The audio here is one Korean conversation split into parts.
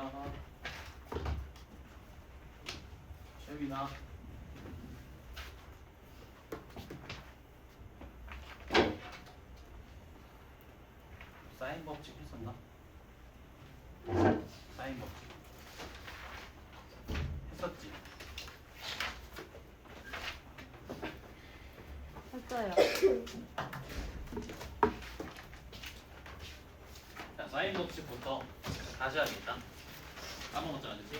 여기다가 최민아 사인 법칙 했었나? 사인 법칙 했었지? 했어요. 자, 사인 법칙부터 다시 하겠다. 까먹었잖아, 그치?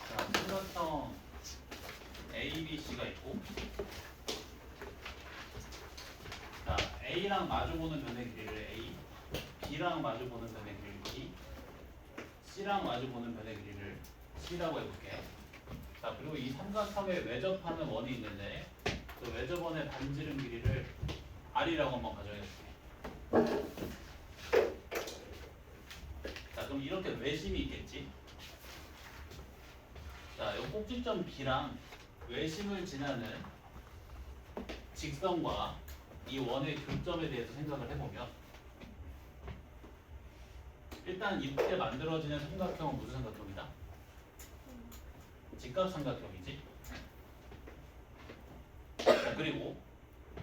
자, 삼각형 ABC가 있고, 자, A랑 마주보는 변의 길이를 A, B랑 마주보는 변의 길이를 B, C랑 마주보는 변의 길이를 C라고 해볼게. 자, 그리고 이 삼각형에 외접하는 원이 있는데, 그 외접원의 반지름 길이를 R이라고 한번 가정해볼게. 자, 그럼 이렇게 외심이 있겠지? 자, 이 꼭지점 B랑 외심을 지나는 직선과 이 원의 교점에 대해서 생각을 해보면, 일단 이때 만들어지는 삼각형은 무슨 삼각형이다? 직각삼각형이지. 자, 그리고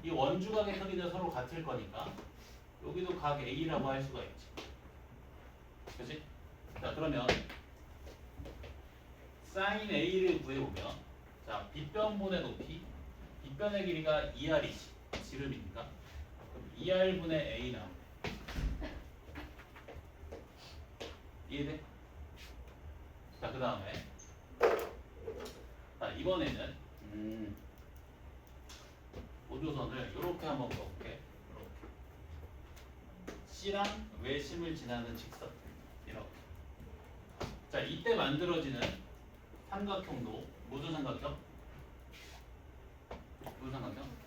이 원주각의 크기는 서로 같을 거니까 여기도 각 A라고 할 수가 있지. 그치? 자, 그러면 사인 A를 구해보면, 자, 빗변분의 높이, 빗변의 길이가 2R이지. 지름이니까. 그럼 2R분의 A 나오네. 이해돼? 자, 그 다음에 자, 이번에는 보조선을 이렇게 한번 그어볼게. 이렇게 C랑 외심을 지나는 직선 이렇게. 자, 이때 만들어지는 삼각형도 무슨 삼각형? 무슨 삼각형?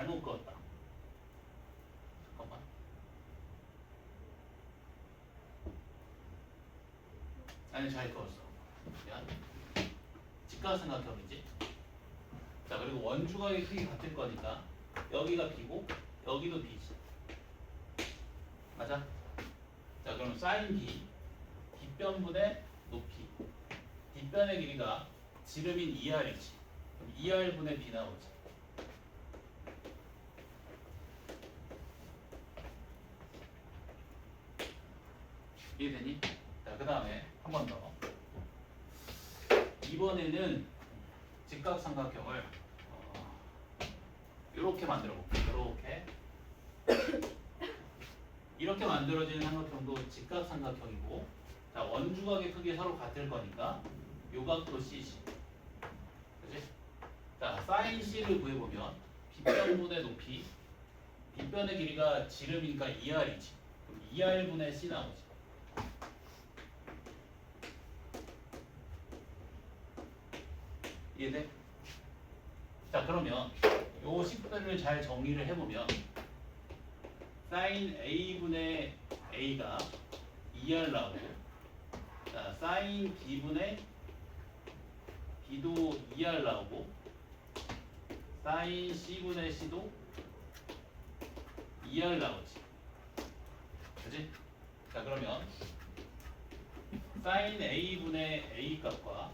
잘못 그었다. 잠깐만. 아니, 잘 그었어. 미안. 직각삼각형이지. 자, 그리고 원주각의 크기 같을 거니까 여기가 B고 여기도 B지. 맞아? 자, 그럼 사인 B, 뒷변분의 높이, 뒷변의 길이가 지름인 2R이지. 그럼 2R분의 B 나오지. 이해되니? 자, 그 다음에 한 번 더. 이번에는 직각삼각형을 이렇게 만들어 볼게요. 이렇게 만들어지는 삼각형도 직각삼각형이고, 자, 원주각의 크기 서로 같을 거니까 요각도 CC. 그치? 자, 사인 C를 구해보면 빗변분의 높이, 빗변의 길이가 지름이니까 2R이지. 그럼 2R분의 C 나오지. 이해돼? 자, 그러면 요 식들을 잘 정리를 해보면, 사인 A분의 A가 2R 나오고, 자, 사인 B분의 B도 2R 나오고, 사인 C분의 C도 2R 나오지. 그치? 자, 그러면 사인 A분의 A 값과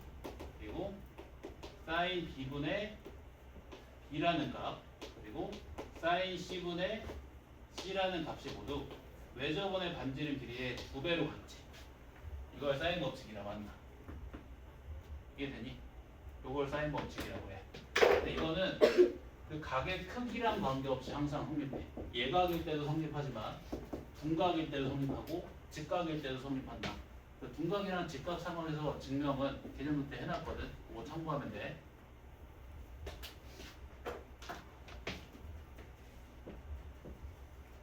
그리고 사인 B분의 B라는 값, 그리고 사인 C분의 C라는 값이 모두 외접원의 반지름 길이의 2배로 같지. 이걸 사인 법칙이라고 한다. 이해되니? 이걸 사인 법칙이라고 해. 근데 이거는 그 각의 크기랑 관계없이 항상 성립해. 예각일 때도 성립하지만 분각일 때도 성립하고 직각일 때도 성립한다. 그 둔각이랑 직각 상황에서 증명은 개념 노트 해놨거든. 그거 참고하면 돼.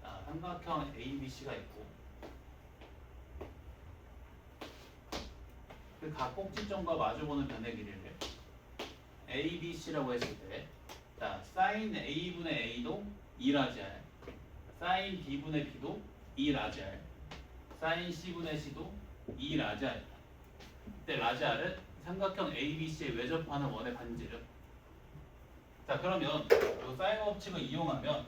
자, 삼각형 ABC가 있고 그 각 꼭지점과 마주보는 변의 길이를 ABC라고 했을 때, 자, sin A분의 A도 2라지알, sin B분의 B도 2라지알, sin C분의 C도 2라지알. 이때 라지알은 삼각형 ABC에 외접하는 원의 반지름. 자, 그러면 이 사인 법칙을 이용하면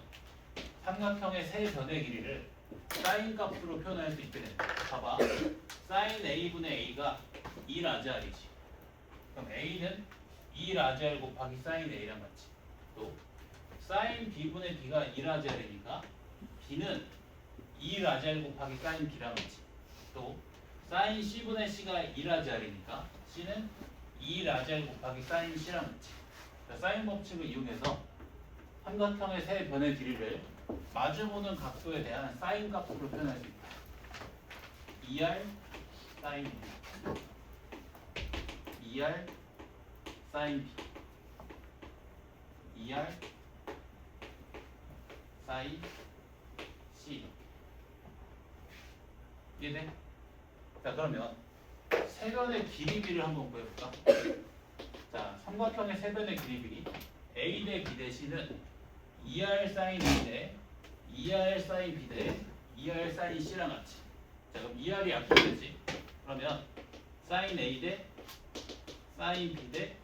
삼각형의 세 변의 길이를 사인 값으로 표현할 수 있게 된다. 봐봐, sin A분의 A가 2라지알이지. 그럼 A는 2라지알 곱하기 sin A랑 같이. 또 sin B분의 B가 2라지알이니까 B는 2라지알 곱하기 sin B랑 같이. 또 sin C분의 C가 2라지알이니까 C는 2라지알 곱하기 sin C랑 같이. 사인 법칙을 이용해서 삼각형의 세 변의 길이를 마주보는 각도에 대한 사인 값으로 표현할 수 있다. 2R sin B, 2R sin B, 2R sin C. 이해돼? 자, 그러면 세 변의 길이 비를 한번 구해볼까? 자, 삼각형의 세 변의 길이 비 A 대 B 대 C는 2R sin A 대 2R sin B 대 2R sin C랑 같이. 자, 그럼 2R이 약분되지. 그러면 sin A 대 sin B 대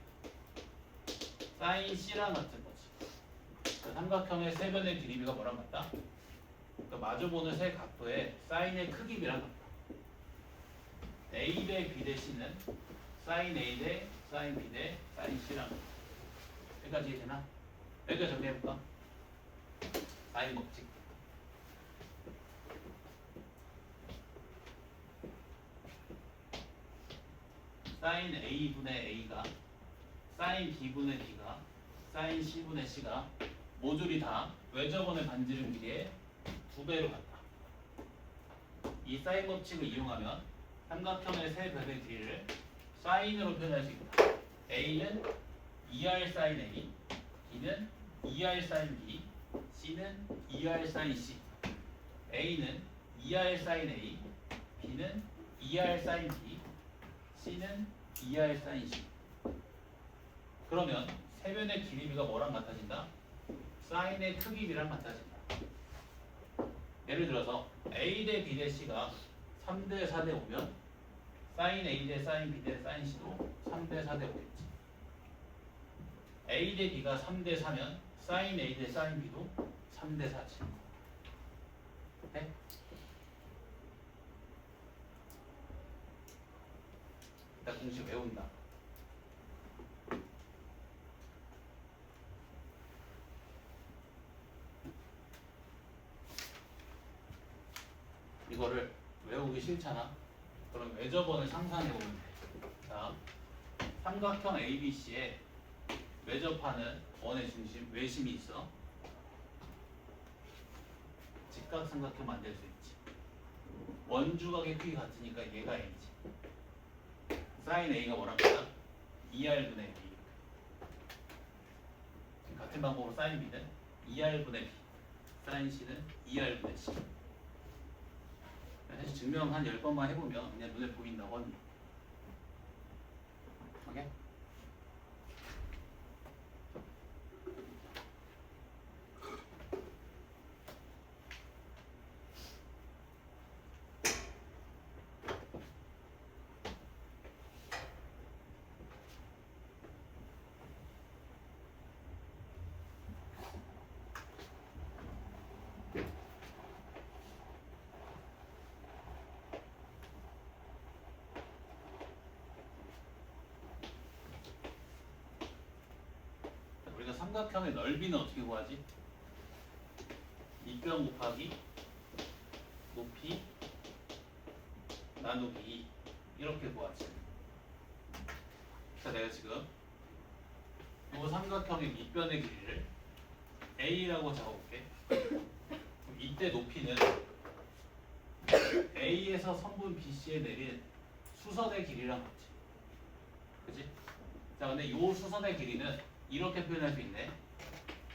sin C랑 같은 거지. 자, 삼각형의 세 변의 길이비가 뭐랑 같다? 그러니까 마주보는 세 각도의 사인의 크기비랑 같다. A 대 B 대 C는 sin A 대 sin B 대 sin C랑 같다. 여기까지 이해되나? 여기까지 정리해볼까? 사인 법칙. sin A분의 A가 sin B분의 B가 sin C분의 C가 모듈이 다 외접원의 반지름 길이의 2배로 같다. 이 사인 법칙을 이용하면 삼각형의 세 변의 길이를 사인으로 표현할 수 있다. A는 2R sin A, B는 2R sin B, C는 2R sin C. A는 2R sin A, B는 2R sin B, C는 2R sin C. 그러면 세 변의 길이비가 뭐랑 같아진다? 사인의 크기비랑 같아진다. 예를 들어서 A 대 B 대 C가 3대 4대 5면 sin A 대 sin B 대 sin C도 3대 4대 5겠지. A 대 B가 3대 4면 sin A 대 sin B도 3대 4지. 네? 일단 공식 외운다. 이거를 외우기 싫잖아. 그럼 외접원을 상상해보면 돼. 자, 삼각형 ABC에 외접하는 원의 중심, 외심이 있어. 직각삼각형 만들 수 있지. 원주각의 크기 같으니까 얘가 A지. sin A가 뭐랍니까? 2R분의 B. 같은 방법으로 sin B는 2R분의 B, sin C는 2R분의 C. 사실 증명 한 10번만 해보면 그냥 눈에 보인다고 합니다. 오케이? 우리가 삼각형의 넓이는 어떻게 구하지? 밑변 곱하기 높이 나누기 2 이렇게 구하지. 자, 내가 지금 이 삼각형의 밑변의 길이를 A라고 적어볼게. 이때 높이는 A에서 선분 BC에 내린 수선의 길이랑 같이. 그치? 자, 근데 요 수선의 길이는 이렇게 표현할 수 있네.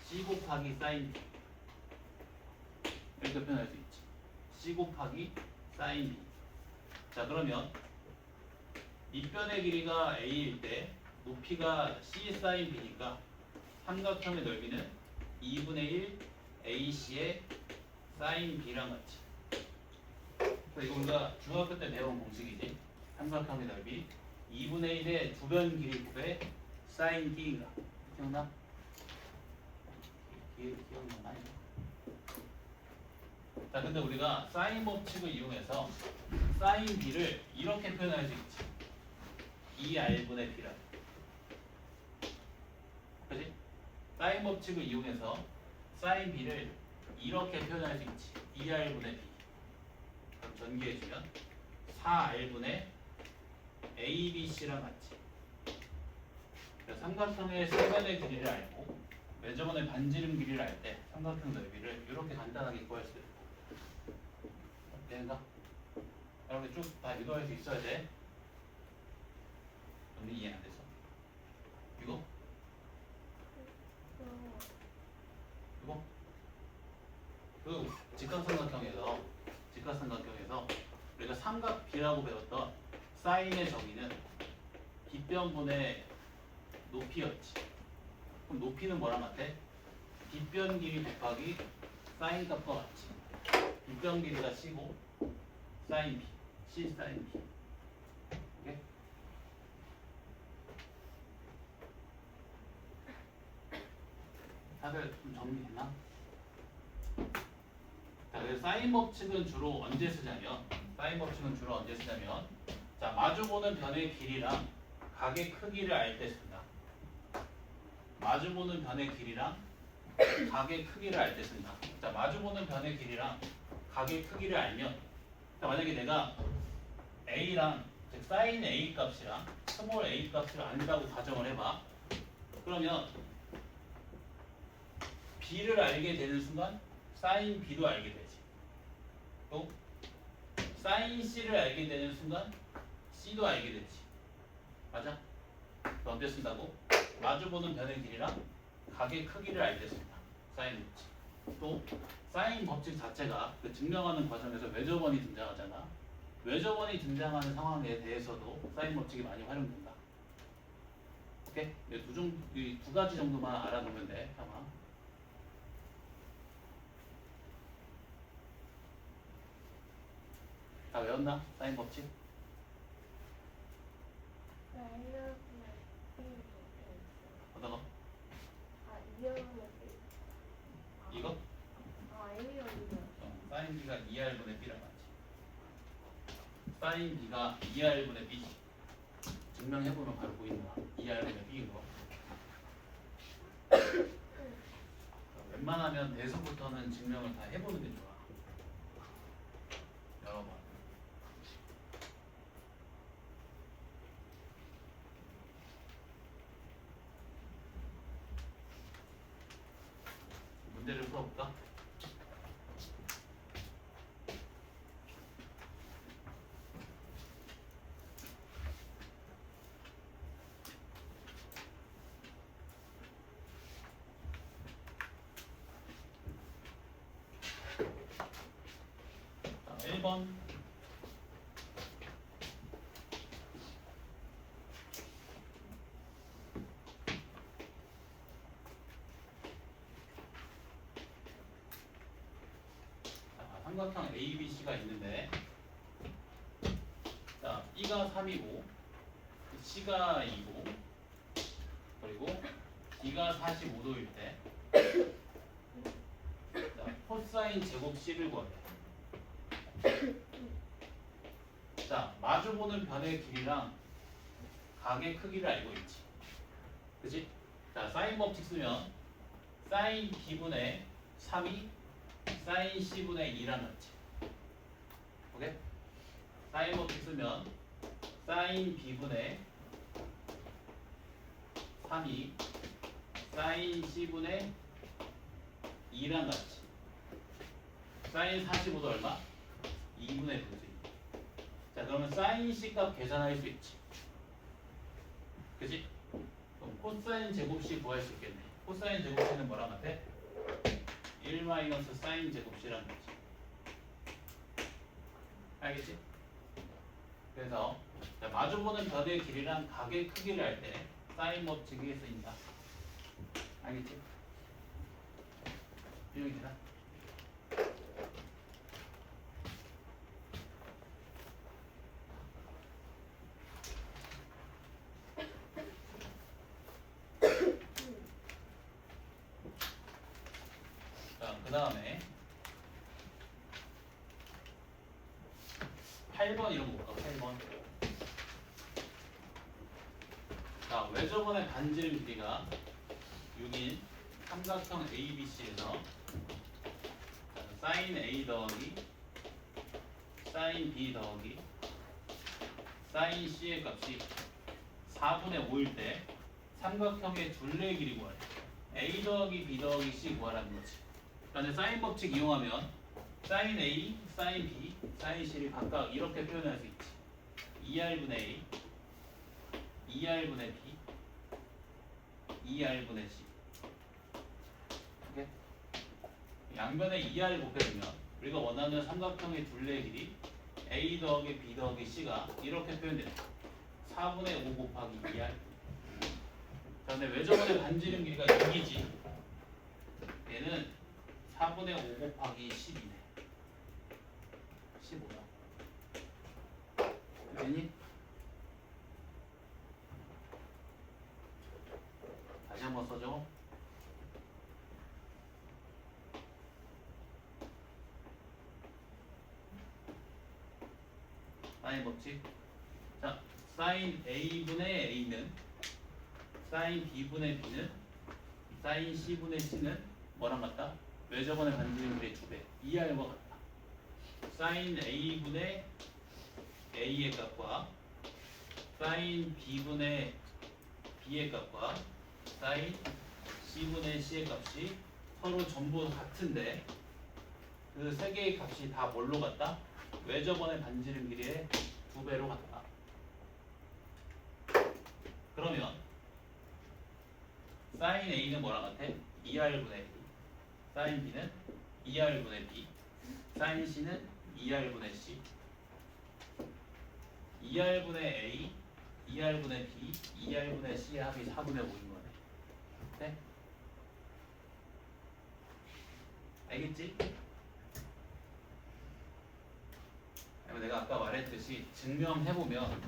C 곱하기 사인 B. 이렇게 표현할 수 있지. C 곱하기 사인 B. 자, 그러면 밑변의 길이가 A일 때 높이가 C 사인 B니까 삼각형의 넓이는 2분의 1 AC의 사인 B랑 같이. 이거 우리가 중학교 때 배운 공식이지. 삼각형의 넓이 2분의 1의 두변 길이 곱해 사인 B인가? 기억나? 기억나? 자, 근데 우리가 사인 법칙을 이용해서 사인 B를 이렇게 표현할 수 있지. 2R분의 B라. 그지? 사인 법칙을 이용해서 사인 B를 이렇게 표현할 수 있지. 2R분의 B. 그럼 전개해주면 4R분의 ABC랑 같이. 삼각형의 세변의 길이를 알고 매저번의 반지름 길이를 알 때 삼각형 넓이를 이렇게 간단하게 구할 수 있다. 되는가? 이렇게 쭉 다 유도할 수 있어야 돼. 너무 이해 안 돼서. 이거? 이거? 그 직각삼각형에서 우리가 삼각 B라고 배웠던 사인의 정의는 빗변분의 높이였지. 그럼 높이는 뭐랑 같아? 빗변 길이 곱하기 사인 값과 같지. 빗변 길이가 C고 사인 B, C 사인 B. 오케이? 다들 좀 정리됐나? 자, 그래서 사인 법칙은 주로 언제 쓰냐면, 자, 마주보는 변의 길이랑 각의 크기를 알 때 쓴다. 마주보는 변의 길이랑 각의 크기를 알 때 쓴다. 자, 마주보는 변의 길이랑 각의 크기를 알면, 자, 만약에 내가 A랑, 즉 사인 A 값이랑 스몰 A 값을 안다고 가정을 해봐. 그러면 B를 알게 되는 순간 사인 B도 알게 되지. 또 사인 C를 알게 되는 순간 C도 알게 되지. 맞아? 또 언제 쓴다고? 마주보는 변의 길이랑 각의 크기를 알 때 쓴다. 사인 법칙. 또 사인 법칙 자체가 그 증명하는 과정에서 외접원이 등장하잖아. 외접원이 등장하는 상황에 대해서도 사인 법칙이 많이 활용된다. 오케이? 이 두 가지 정도만 알아두면 돼. 아마. 다 외웠나? 사인 법칙? 어떤거? 이거? 사인 B가 2R분의 B랑 같지. 사인 B가 2R분의 B. 증명해보면 바로 보이는 거야. 2R분의 B인 거. 웬만하면 대수부터는 증명을 다 해보는 게 좋아. 여러 번. 문제를 풀어볼까? 자, 1번. 삼각형 ABC가 있는데, 자, B가 3이고 C가 2고 그리고 D가 45도일 때, 자, 코사인 제곱 C를 구하래. 자, 마주보는 변의 길이랑 각의 크기를 알고 있지. 그치? 자, 사인 법칙 쓰면 사인 B분의 3이 사인 C분의 2랑 같이. 오케이? 사인 법칙 쓰면 사인 B분의 3이 사인 C분의 2랑 같이. 사인 45도 얼마? 2분의 분수. 자, 그러면 사인 C 값 계산할 수 있지. 그지? 그럼 코사인 제곱 C 구할 수 있겠네. 코사인 제곱 C는 뭐랑 같아? 1 마이너스 사인 제곱 C랑 같지. 알겠지? 그래서 자, 마주보는 변의 길이랑 각의 크기를 할 때 사인 법칙이 쓰인다. 알겠지? 이용이 되나? 자, 그 다음에 8번 이런 거 볼까? 8번. 자, 외접원의 반지름 길이가 6인 삼각형 ABC에서 사인 A 더하기 사인 B 더하기 사인 C의 값이 4분의 5일 때 삼각형의 둘레의 길이 구하래. A 더하기 B 더하기 C 구하라는 거지. 그런데 사인 법칙 이용하면 사인 A, 사인 B, 사인 C를 각각 이렇게 표현할 수 있지. 2R분의 A, 2R분의 B, 2R분의 C. 오케이? 양변에 2R 곱해주면 우리가 원하는 삼각형의 둘레의 길이 A 더하기 B 더하기 C가 이렇게 표현돼요. 4분의 5 곱하기 2R. 자, 근데 외접원의 반지름 길이가 6이지. 얘는 4분의 5 곱하기 10이네. 15야. 되니? 다시 한번 써줘. 사인 법칙. 자, 사인 A분의 A는 사인 B분의 B는 사인 C분의 C는 뭐랑 같다? 외접원의 반지름 길이의 2배. 2R과 같다. 사인 A분의 A의 값과 사인 B분의 B의 값과 사인 C분의 C의 값이 서로 전부 같은데 그 세 개의 값이 다 뭘로 같다? 외접원의 반지름 길이의 2배로 같다. 그러면 사인 A는 뭐랑 같아? 2R분의 A, 사인 B는 2R분의 B, 사인 C는 2R분의 C. 2R분의 A, 2R분의 B, 2R분의 C의 합이 4분의 5인 거네. 네? 알겠지? 내가 아까 말했듯이 증명해보면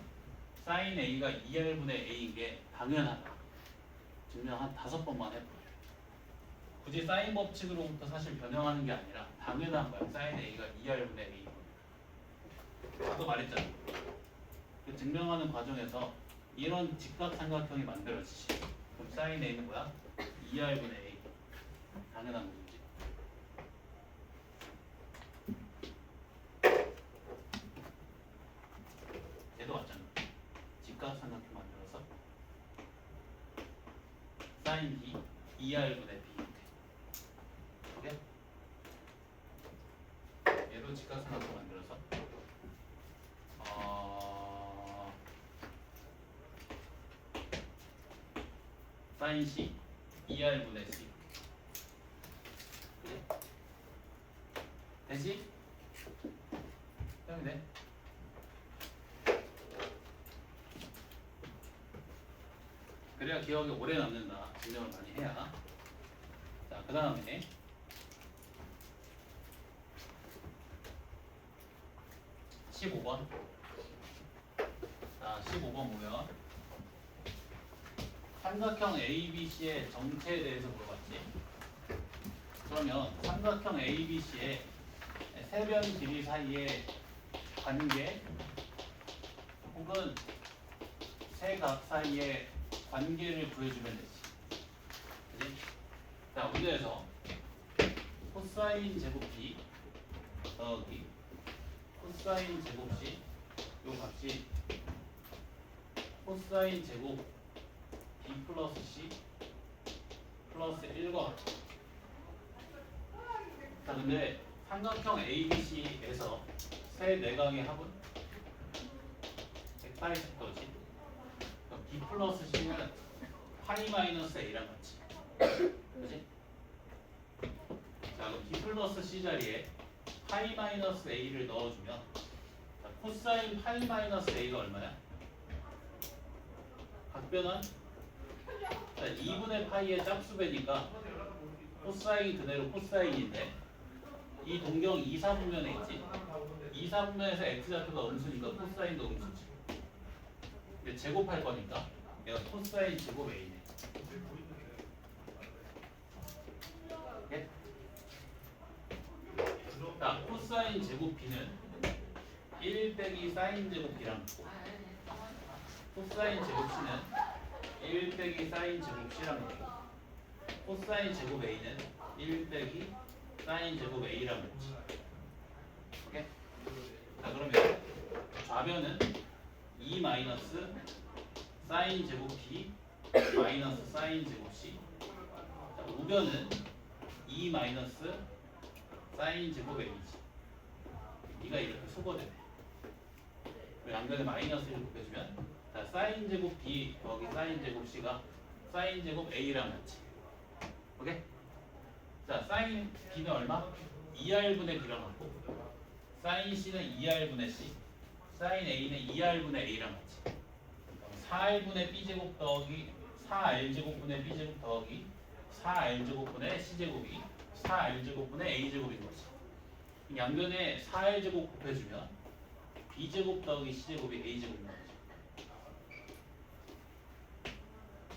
사인 A가 2R분의 A인 게 당연하다. 증명 한 5번만 해보래. 굳이 사인 법칙으로부터 사실 변형하는 게 아니라 당연한 거야. 사인 A가 2R분의 A인 겁니다. 아까 말했잖아. 그 증명하는 과정에서 이런 직각삼각형이 만들어지지. 그럼 사인 A는 뭐야? 2R분의 A. 당연한 거지. 얘도 왔잖아. 직각삼각형 만들어서 사인 B, 2R분의 B 이렇게. 오케이? 얘도 직각삼각형 만들어서 사인 C, 2R분의 C. 그래? 되지? 해면 돼? 그래야 기억이 오래 남는다. 증명을 많이 해야. 자, 그 다음에 15번. 자, 15번 보면 삼각형 ABC의 정체에 대해서 물어봤지. 그러면 삼각형 ABC의 세변 길이 사이의 관계 혹은 세 각 사이의 관계를 구해주면 되지. 그치? 자, 문제에서 코사인 제곱 B 더하기 코사인 제곱 C 요 값이 코사인 제곱 B 플러스 C 플러스 1과 같아. 자, 근데 삼각형 ABC에서 세 내각의 합은 파이 섹터지. 그럼 B 플러스 C는 파이 마이너스 A랑 같이. 그지? 자, 그럼 B 플러스 C 자리에 파이 마이너스 A를 넣어주면 자, 코사인 파이 마이너스 A가 얼마야? 각변은 자, 2분의 파이의 짝수배니까 코사인이 그대로 코사인인데 이 동경 2, 4분면에 있지? 2, 4분면에서 x좌표가 음수니까 코사인도 음수지. 이제 제곱할 거니까 얘가 코사인 제곱 A네. 예? 자, 코사인 제곱 B는 1 빼기 사인 제곱 B랑 같고 코사인 제곱 C는 1 빼기 사인 제곱 C랑 같고 코사인 제곱 A는 1 빼기 사인 제곱 A랑 같지. 오케이? 자, 그러면 좌변은 2 마이너스 사인 제곱 B 마이너스 사인 제곱 C. 자, 우변은 2 마이너스 사인 제곱 A지. 네가 이렇게 소거되네. 양변에 마이너스를 곱해주면 자, 사인 제곱 B 더하기 사인 제곱 C가 사인 제곱 A랑 같이. 오케이? 자, 사인 B는 얼마? 2R분의 B랑 같고 사인 C는 2R분의 C 사인 A는 2R분의 A랑 같이. 4R분의 B제곱 더하기 4R제곱분의 B제곱 더하기 4R제곱분의 C제곱이 4R제곱분의 A제곱인 거지. 양변에 4R제곱 곱해주면 B제곱 더하기 C제곱이 A제곱인 거지.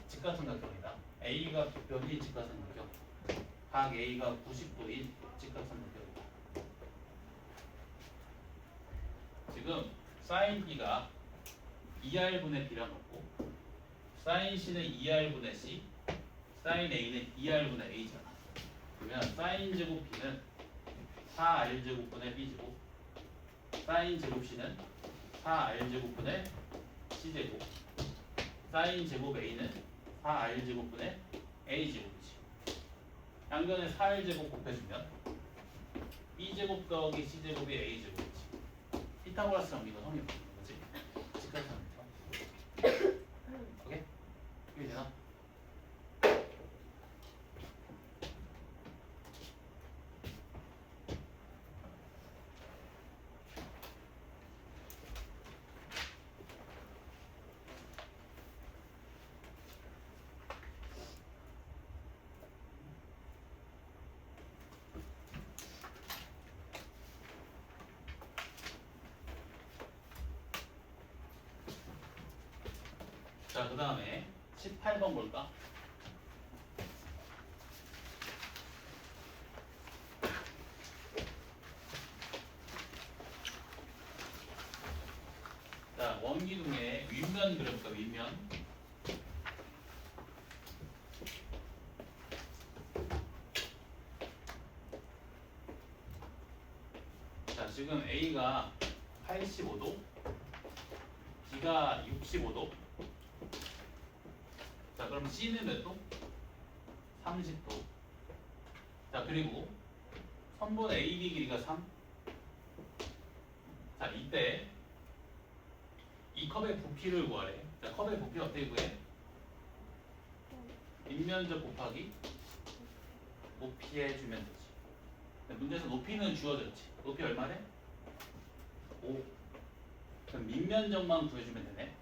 직각삼각형이다. A가 빗변인 직각삼각형. 각 A가 90도인 직각삼각형이다. 지금 사인 B가 2R분의 B랑 같고 사인 C는 2R분의 C 사인 A는 2R분의 A잖아. 그러면 사인 제곱 B는 4R제곱분의 B제곱 사인 제곱 C는 4R제곱분의 C제곱 사인 제곱 A는 4R제곱분의 A제곱이지. 양변에 4R제곱 곱해주면 B제곱 더하기 C제곱이 A제곱이지. 피타고라스 정리가 성립 되는 거지. 직각삼각형. 오케이? 이게 되나? 자, 그 다음에 18번 볼까? 자, 원기둥의 윗면 그려볼까, 윗면. 자, 지금 A가 85도, B가 65도. 자, 그럼 C는 몇 도? 30도. 자, 그리고 선분 AB 길이가 3. 자, 이때 이 컵의 부피를 구하래. 자, 컵의 부피 어떻게 구해? 밑면적 곱하기 높이 해주면 되지. 자, 문제에서 높이는 주어졌지. 높이 얼마래? 5. 그럼 밑면적만 구해주면 되네.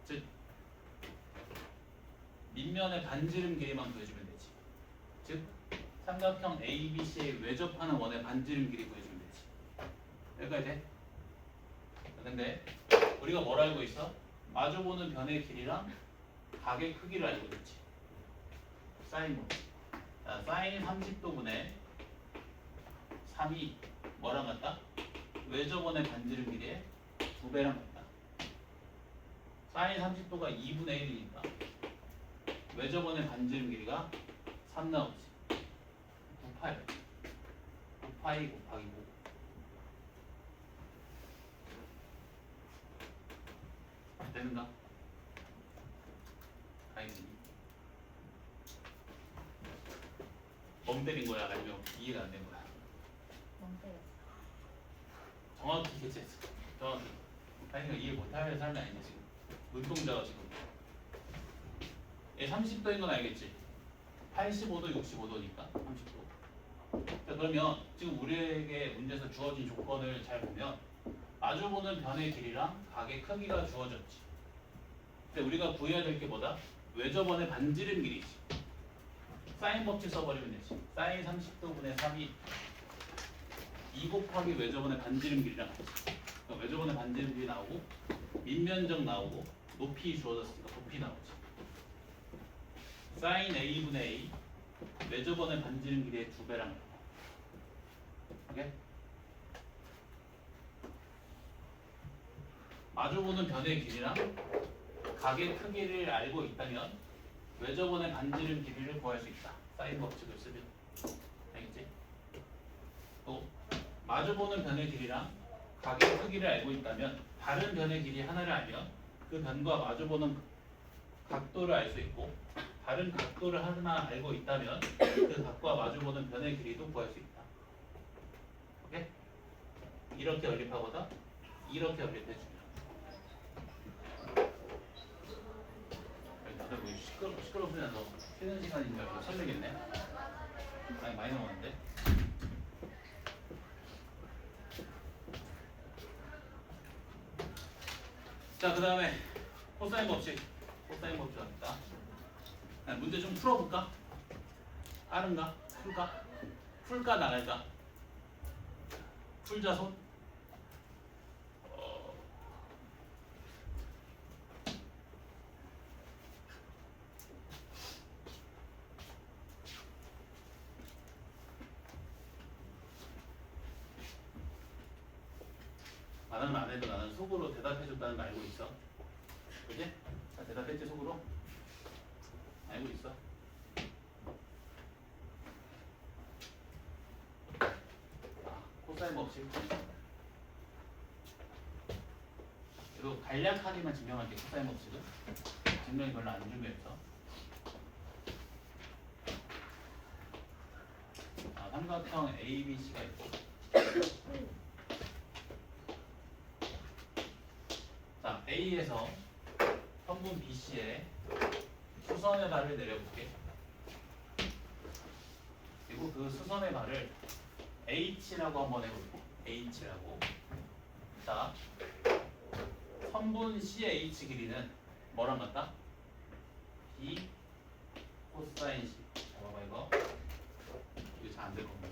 즉 밑면의 반지름 길이만 구해주면 되지. 즉 삼각형 ABC에 외접하는 원의 반지름 길이 구해주면 되지. 여기까지 돼? 근데 우리가 뭘 알고 있어? 마주보는 변의 길이랑 각의 크기를 알고 있지. 사인 뭐? 자, 사인 30도분의 3이 뭐랑 같다? 외접원의 반지름 길이의 2배랑 같다. 사인 30도가 2분의 1이니까 외접원의 반지름 길이가 3 나오지. 9파이. 9파이 곱하기 5. 되는가? 아니지. 멍 때린 거야? 아니면 이해가 안 된 거야? 멍 때렸어. 정확히 캐치했어. 정확히. 아니 이해 못할 사람이 아니지 지금. 눈동자가 지금. 얘 30도인 건 알겠지? 85도, 65도니까 30도. 자, 그러면 지금 우리에게 문제에서 주어진 조건을 잘 보면 마주보는 변의 길이랑 각의 크기가 주어졌지. 근데 우리가 구해야 될 게 뭐다? 외접원의 반지름 길이지. 사인 법칙 써버리면 되지. 사인 30도분의 3이 2 곱하기 외접원의 반지름 길이랑 같이. 그러니까 외접원의 반지름 길이 나오고 밑면적 나오고 높이 주어졌으니까 높이 나오지. 사인 A분의 A 외접원의 반지름 길이의 2배랑 오케이? 마주보는 변의 길이랑 각의 크기를 알고 있다면 외접원의 반지름 길이를 구할 수 있다. 사인 법칙을 쓰면 알겠지? 또 마주보는 변의 길이랑 각의 크기를 알고 있다면 다른 변의 길이 하나를 알면 그 변과 마주보는 각도를 알 수 있고 다른 각도를 하나 알고 있다면 그 각과 마주보는 변의 길이도 구할 수 있다. 오케이? 이렇게 연립하거나 이렇게 연립해주면 다들 뭐 시끄럽으면서 쉬는 시간인 줄 알고 설레겠네. 많이 넘었는데. 자, 그 다음에 코사인 법칙. 코사인 법칙 합니다. 문제 좀 풀어볼까? 빠른가? 풀까? 풀까 나갈까? 풀자 손. 나는 안 해도 나는 속으로 대답해줬다는 거 알고 있어. 그지? 자, 대답했지 속으로? 알고 있어. 코사인 법칙. 이거 간략하게만 증명할게. 코사인 법칙은 증명이 별로 안 중요해서. 삼각형 ABC가 있고. 자, A에서 선분 BC에 수선의 발을 내려볼게. 그리고 그 수선의 발을 H라고 한번 해볼게. H라고. 자, 선분 CH 길이는 뭐랑 같다? B 코사인 C. 자, 봐봐 이거. 이거 잘 안 될 건데.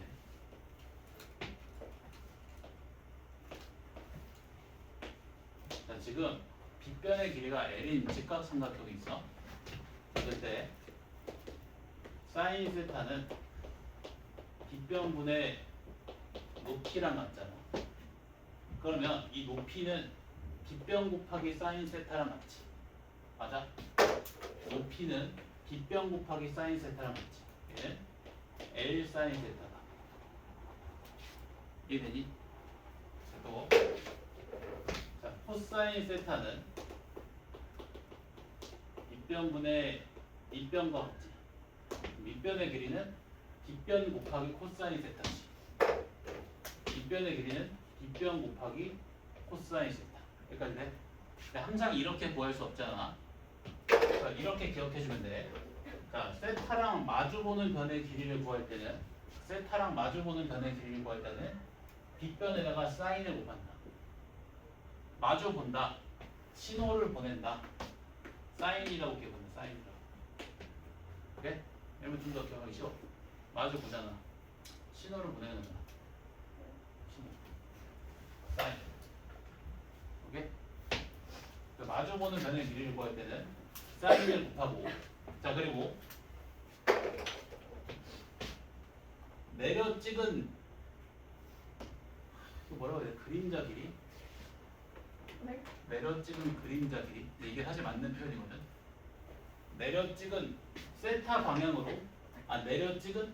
자, 지금 빗변의 길이가 L인 직각삼각형이 있어. 그때 사인 세타는 빗변분의 높이랑 같잖아. 그러면 이 높이는 빗변 곱하기 사인 세타랑 같지. 맞아? 높이는 빗변 곱하기 사인 세타랑 같지. 얘는 L 사인 세타다. 이해되니? 또 자, 코사인 세타는 밑변분의 밑변과 같지. 밑변의 길이는 빗변 곱하기 코사인 세타지. 빗변의 길이는 빗변 곱하기 코사인 세타. 여기까지 돼? 근데 항상 이렇게 구할 수 없잖아. 그러니까 이렇게 기억해주면 돼. 그러니까 세타랑 마주보는 변의 길이를 구할 때는 세타랑 마주보는 변의 길이를 구할 때는 빗변에다가 사인을 곱한다. 마주 본다. 신호를 보낸다. 사인이라고 기억한다. 사인이라고. 오케이? 이러면 좀 더 기억하기 쉬워. 마주 보잖아. 신호를 보내는 거야. 신호. 사인. 오케이? 마주 보는 변의 길이를 구할 때는 사인을 곱하고, 자 그리고 내려 찍은 이거 뭐라고 해야 돼? 그림자 길이? 네? 내려 찍은 그림자 길이. 근데 이게 사실 맞는 표현이거든. 내려 찍은 세타 방향으로 내려 찍은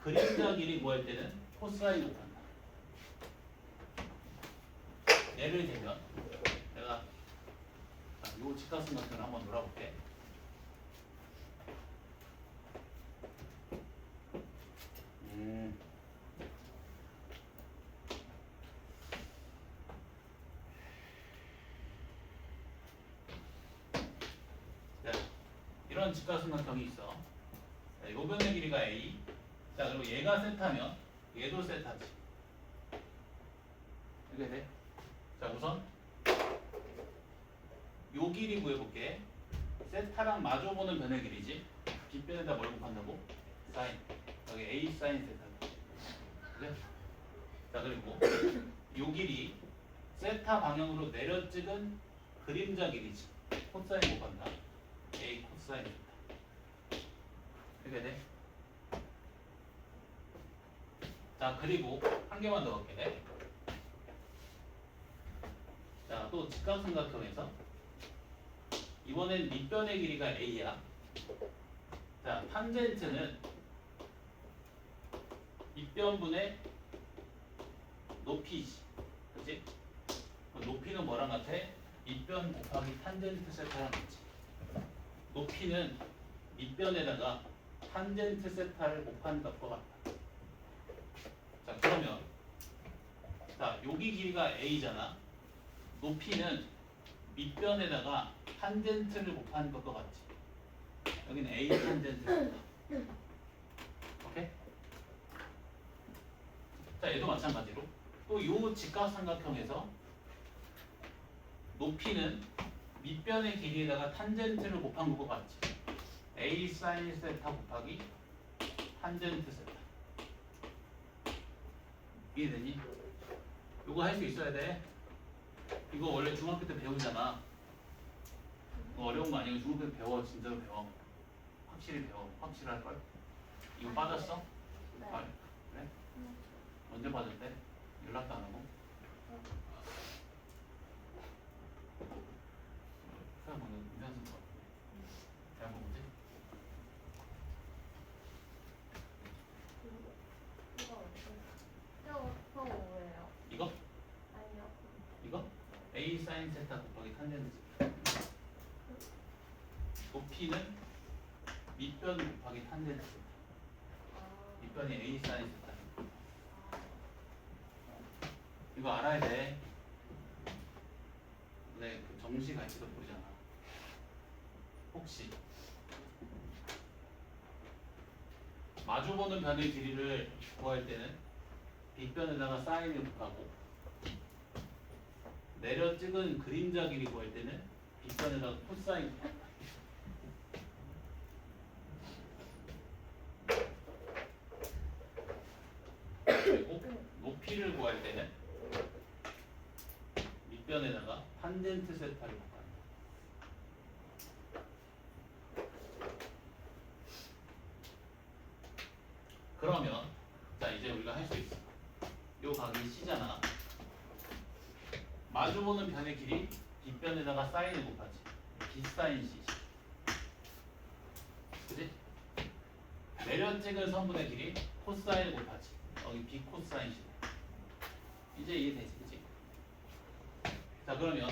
그림자 길이 구할 때는 코사인 곱한다. 예를 들면 내가 요 직각삼각형을 한번 놀아볼게. 이런 직각삼각형이 있어. 자, 요 변의 길이가 a. 자, 그리고 얘가 세타면 얘도 세타지. 이렇게 돼. 자, 우선 요 길이 구해볼게. 세타랑 마주보는 변의 길이지. 빗변에다 뭘 곱한다고? 사인. 여기 a 사인 세타. 그래? 자, 그리고 요 길이 세타 방향으로 내려 찍은 그림자 길이지. 코사인 곱한다. a 코사인 세타. 이렇게 돼. 자, 그리고 한 개만 더 할게. 자, 또 직각삼각형에서 이번엔 밑변의 길이가 a야. 자, 탄젠트는 밑변분의 높이지. 그치? 높이는 뭐랑 같아? 밑변 곱하기 탄젠트 세타랑 같지. 높이는 밑변에다가 탄젠트 세타를 곱한 값과 같다. 자, 그러면 자, 여기 길이가 a잖아. 높이는 밑변에다가 탄젠트를 곱한 것과 같지. 여기는 a 탄젠트. 오케이? 자, 얘도 마찬가지로 또 요 직각삼각형에서 높이는 밑변의 길이에다가 탄젠트를 곱한 것과 같지. a 사인 세타 곱하기 탄젠트 세타. 이해되니? 이거 할 수 있어야 돼. 이거 원래 중학교 때 배우잖아. 이거 어려운 거 아니고 중학교 때 배워. 진짜로 배워. 확실히 배워. 확실할걸? 이거 빠졌어? 네. 아, 그래? 언제 빠졌대? 연락도 안 하고? 수학 오늘 유연습 거. 잘 먹지? 저거 뭐예요? 이거? 아니요. 이거? a 사인 세타 곱하기 탄젠트 세타. 높이는 밑변 곱하기 탄젠트 세타. 아, 밑변이 a 사인 세타. 이거 알아야 돼. 네, 그 정시 갈지도 모르잖아. 혹시 마주보는 변의 길이를 구할 때는 빗변에다가 사인을 곱하고 내려 찍은 그림자 길이 구할 때는 빗변에다가 코사인 곱한다. 그리고 높이를 구할 때는 밑변에다가 탄젠트 세타를 곱한다. 그러면 자, 이제 우리가 할 수 있어. 요 각이 C잖아. 마주보는 변의 길이 빗변에다가 사인을 곱하지. B사인 C지. 그지? 내려 찍은 선분의 길이 코사인을 곱하지. 여기 B 코사인 C. 이제 이해되지, 그지? 자, 그러면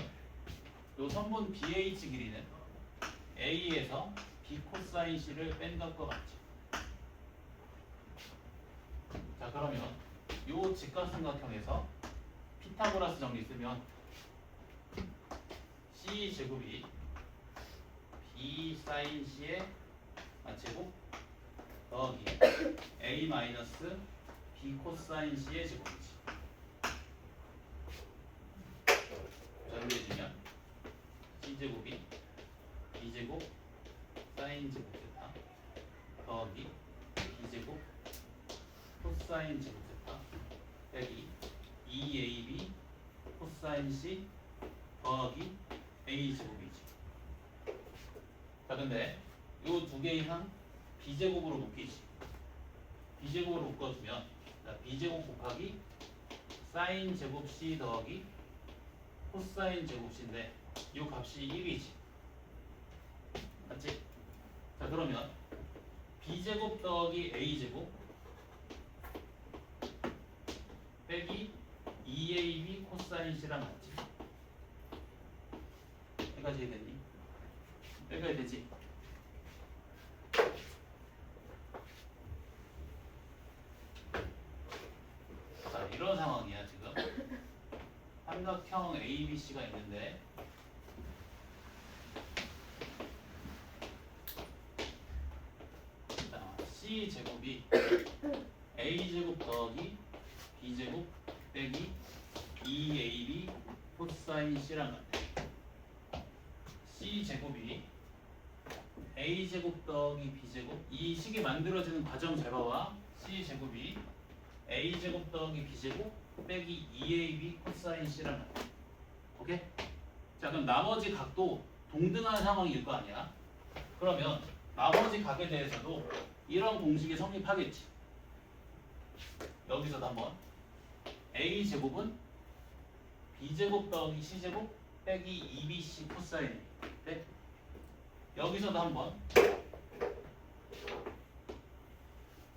요 선분 BH 길이는 A에서 B 코사인 C를 뺀 것과 같지. 자, 그러면 요 직각삼각형에서 피타고라스 정리 쓰면 C 제곱이 B 사인 C의 제곱 더하기 A 마이너스 B 코사인 C의 제곱이지. 정리해주면 C 제곱이 B 제곱 사인 제곱 세타 더하기 B 제곱 코사인 제곱 세타 빼기 2AB 코사인 C 더하기 A 제곱이지. 자, 근데 요 두 개 이상 B제곱으로 묶이지. B제곱으로 묶어주면 자, B제곱 곱하기 사인 제곱 C 더하기 코사인 제곱 C인데 요 값이 1이지. 맞지? 자, 그러면 B제곱 더하기 A제곱 빼기 2AB 코사인 C랑 같지? 여기까지 해야 되니? 여기까지 되지? 자, 이런 상황이야 지금. 삼각형 ABC가 있는데 C 제곱이 A 제곱 더하기 B 제곱 빼기 2AB 코사인 C랑 같아. C 제곱이 A 제곱 더하기 B 제곱 이 식이 만들어지는 과정 잘 봐봐. C 제곱이 A 제곱 더하기 B 제곱 빼기 2AB 코사인 C랑 같아. 오케이? 자 그럼 나머지 각도 동등한 상황일 거 아니야? 그러면 나머지 각에 대해서도 이런 공식이 성립하겠지. 여기서도 한번 A 제곱은 B 제곱 더하기 C 제곱 빼기 2BC 코사인 A. 여기서도 한번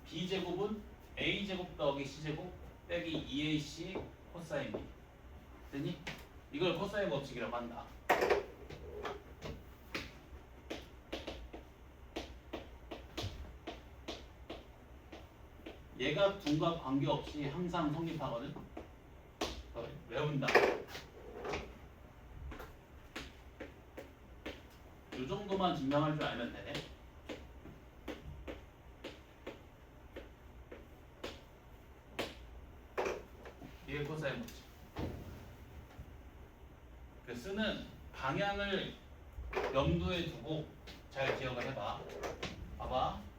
B 제곱은 A 제곱 더하기 C 제곱 빼기 2AC 코사인 B. 됐니? 이걸 코사인 법칙이라고 한다. 얘가 둔과 관계없이 항상 성립하거든. 외운다. 이 정도만 증명할 줄 알면 돼. 이게 코사인 법칙. 그 쓰는 방향을 염두에 두고 잘 기억을 해봐. 봐봐.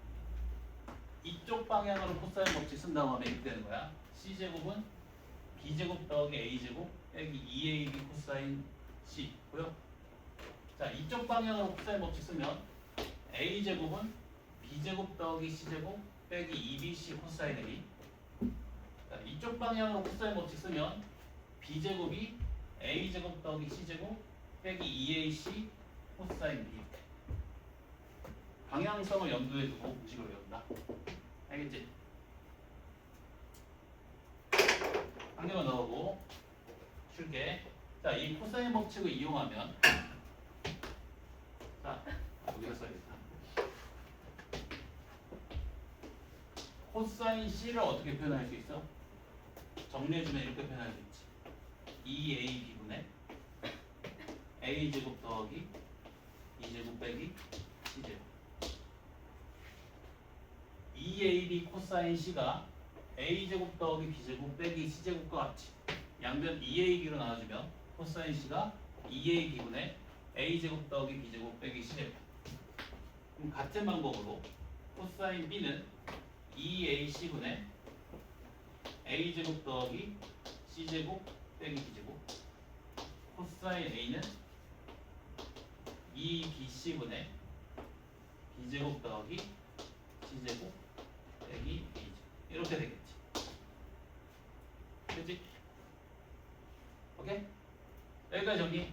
이쪽 방향으로 코사인 법칙 쓴다고 하면 이렇게 되는 거야. C제곱은 B제곱 더하기 A제곱 빼기 2AB 코사인 C. 보여? 자, 이쪽 방향으로 코사인 법칙 쓰면 A제곱은 B제곱 더하기 C제곱 빼기 2BC 코사인 A. 자, 이쪽 방향으로 코사인 법칙 쓰면 B제곱이 A제곱 더하기 C제곱 빼기 2AC 코사인 B. 방향성을 염두에 두고 공식을 외운다. 알겠지? 한 개만 넣어보고 쉴게. 자, 이 코사인 법칙을 이용하면 자, 여기다 써야겠다. 코사인 C를 어떻게 표현할 수 있어? 정리해주면 이렇게 표현할 수 있지. 2AB분의 A제곱 더하기 B제곱 빼기 C제곱. 2AB 코사인 C가 A제곱 더하기 B제곱 빼기 C제곱과 같이 양변 2AB로 나눠주면 코사인 C가 2AB분의 A제곱 더하기 B제곱 빼기 C제곱. 그럼 같은 방법으로 코사인 B는 2AC분의 A제곱 더하기 C제곱 빼기 B제곱. 코사인 A는 2BC분의 B제곱 더하기 C제곱 빼기 B제곱. 이렇게 되겠지. 그치? 오케이? 여기까지 정리.